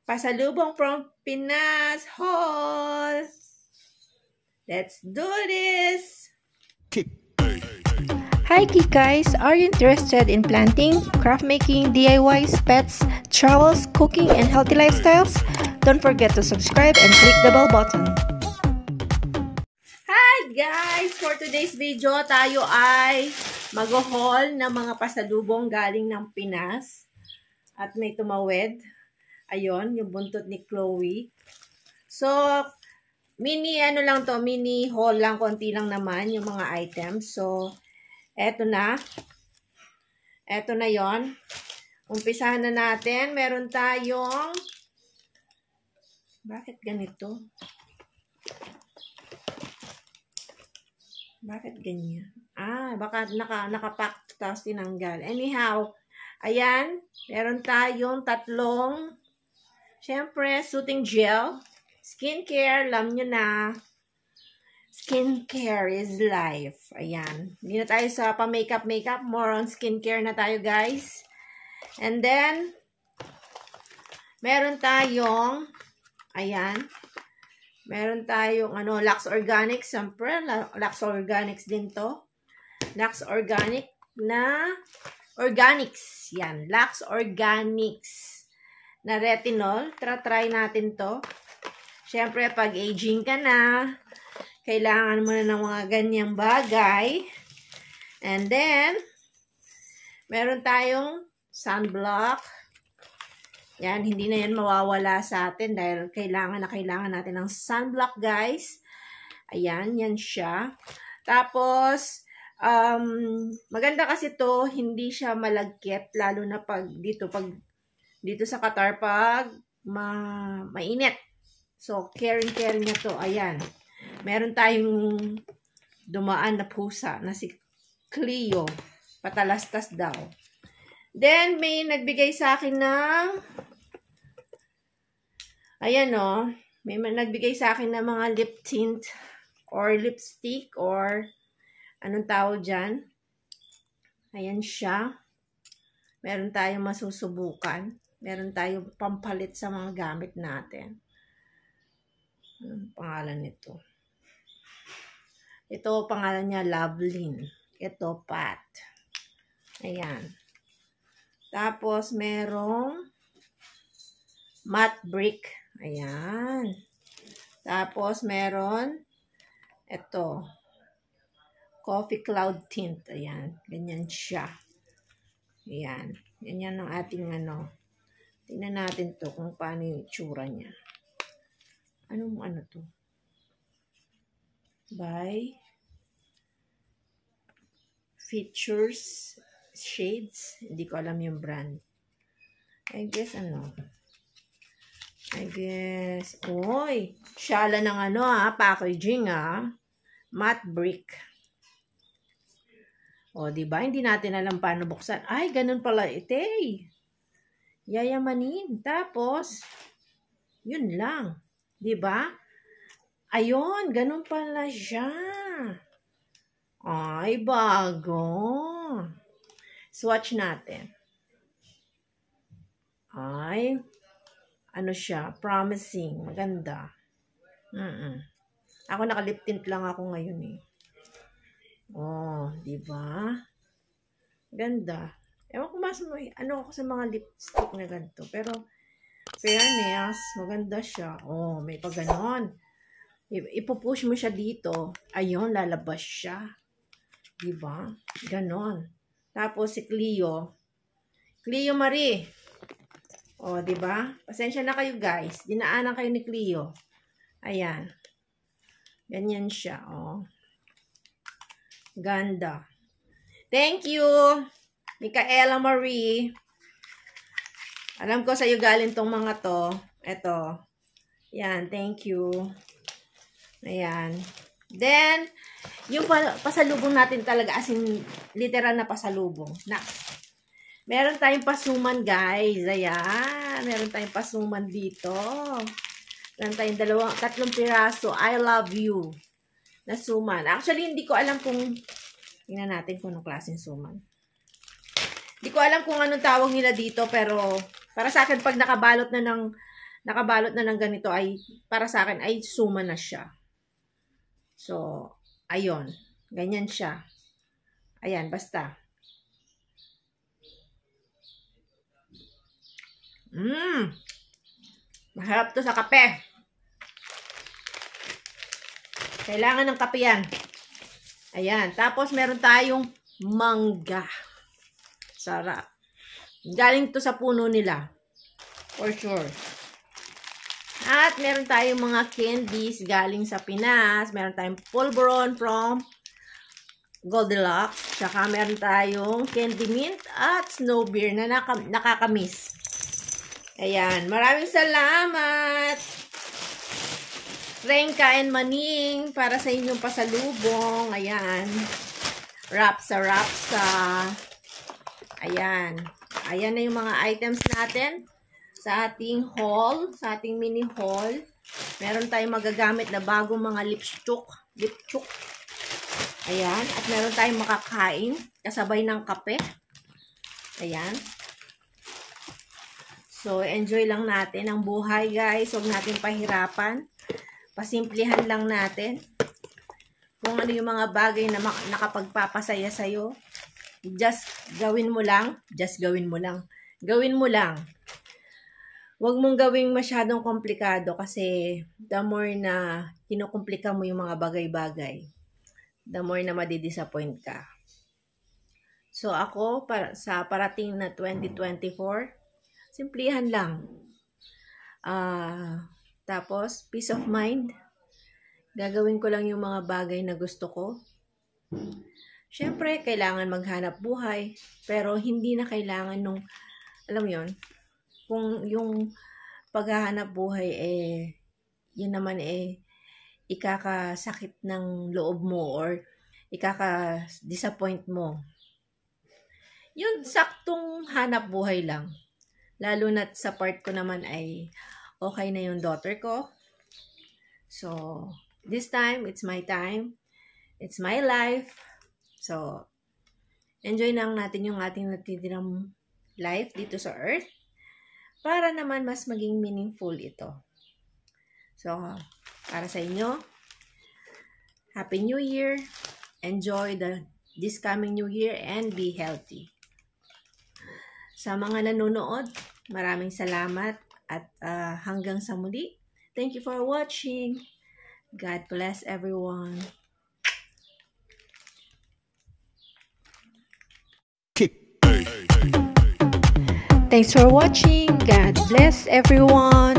Pasalubong from Pinas Hall. Let's do this! Hi guys, are you interested in planting, craft making, DIYs, pets, travels, cooking, and healthy lifestyles? Don't forget to subscribe and click the bell button. Hi guys! For today's video, tayo ay mag-haul ng mga pasalubong galing ng Pinas. At may tumawid. Ayun, yung buntot ni Chloe. So, mini haul lang, konti lang naman yung mga items. So, eto na. Eto na yon. Umpisahan na natin. Meron tayong, bakit ganito? Bakit ganyan? Baka nakapack tapos tinanggal. Anyhow, ayan, meron tayong tatlong, syempre, soothing gel, skincare, alam nyo na, skincare is life. Ayan, hindi na tayo sa pa-makeup, more on skincare na tayo, guys. And then, meron tayong, ayan, meron tayong Lux Organics. Siyempre, Lux Organics din to. Lux Organic na Organics. Yan, Lux Organics na retinol. Try natin to. Siyempre, pag aging ka na, kailangan mo na ng mga ganyang bagay. And then, meron tayong sunblock. Yan, hindi na yan mawawala sa atin dahil kailangan natin ng sunblock, guys. Ayan, yan siya. Tapos, maganda kasi to, hindi siya malagkit, lalo na pag dito sa Qatar, pag mainit. So, caring niya to. Ayan. Meron tayong dumaan na pusa na si Cleo. Patalastas daw. Then, may nagbigay sa akin ng, ayan o, may nagbigay sa akin ng mga lip tint or lipstick or anong tawag dyan. Ayan siya. Meron tayong masusubukan. Meron tayong pampalit sa mga gamit natin. Anong pangalan nito? Ito, pangalan niya, Loveline. Ito, Pat. Ayan. Tapos, merong matte brick. Ayan. Tapos, meron ito. Coffee cloud tint. Ayan. Ganyan siya. Ayan. Ganyan ang ating Tingnan natin to kung paano yung itsura niya. Ano to? By Features Shades. Hindi ko alam yung brand. I guess oy, shala ng packaging matte brick. O, diba? Hindi natin alam paano buksan. Ay, ganun pala ito eh. Yayamanin. Tapos, yun lang. Diba? Ayun, ganun pala siya. Ay, bago. Swatch natin. Ay, siya? Promising. Maganda. Ako nakalip tint lang ako ngayon eh. Oh, diba? Ganda. Ewan ko ako sa mga lipstick na ganito. Pero, fairness, maganda siya. Oh, may pa ganon. Ipupush mo siya dito. Ayun, lalabas siya. Diba? Ganon. Tapos si Cleo Marie. Oh, diba? Pasensya na kayo, guys. Dinaanan kayo ni Cleo. Ayan. Ganyan siya, oh. Ganda. Thank you, Micaela Marie. Alam ko sa'yo galing tong mga to. Ito. Yan, thank you. Ayan. Then, yung pasalubong natin talaga, as in, literal na pasalubong. Meron tayong pasuman, guys. Ayan. Meron tayong pasuman dito. Meron tayong 3 piraso. I love you. Na suman. Actually, hindi ko alam kung, tingnan natin kung anong klaseng suman. Hindi ko alam kung anong tawag nila dito, pero para sa akin, pag nakabalot na ng nakabalot na ng ganito ay, para sa akin, ay suma na siya. So, ayun. Ganyan siya. Ayan, basta. Masarap to sa kape. Kailangan ng kape yan. Ayan. Tapos, meron tayong mangga. Sarap. Galing to sa puno nila. For sure. At meron tayong mga candies galing sa Pinas. Meron tayong Pulveron from Goldilocks. Tsaka meron tayong candy mint at snow beer na nakakamiss. Ayan. Maraming salamat! Renka and Maning para sa inyong pasalubong. Ayan. Rapsa. Ayan. Ayan na yung mga items natin sa ating haul, sa ating mini haul. Meron tayong magagamit na bagong mga lipstick. Ayan. At meron tayong makakain kasabay ng kape. Ayan. So, enjoy lang natin ang buhay, guys. Huwag natin pahirapan. Pasimplihan lang natin. Kung ano yung mga bagay na nakapagpapasaya sa'yo, just gawin mo lang. Gawin mo lang. Huwag mong gawing masyadong komplikado kasi the more na kinukomplika mo yung mga bagay-bagay, the more na madidisappoint ka. So ako, sa parating na 2024, simplihan lang. Tapos, peace of mind. Gagawin ko lang yung mga bagay na gusto ko. Siyempre, kailangan maghanap buhay. Pero, hindi na kailangan nung, alam yon, kung yung paghahanap buhay, yun naman ikakasakit ng loob mo or ikaka-disappoint mo. Yun, saktong hanap buhay lang. Lalo na sa part ko naman ay okay na yung daughter ko. So, this time, it's my time. It's my life. So, enjoy lang natin yung ating natitirang life dito sa earth para naman mas maging meaningful ito. So, para sa inyo, Happy New Year. Enjoy this coming New Year and be healthy. Sa mga nanonood, maraming salamat at hanggang sa muli. Thank you for watching. God bless everyone. Thanks for watching. God bless everyone.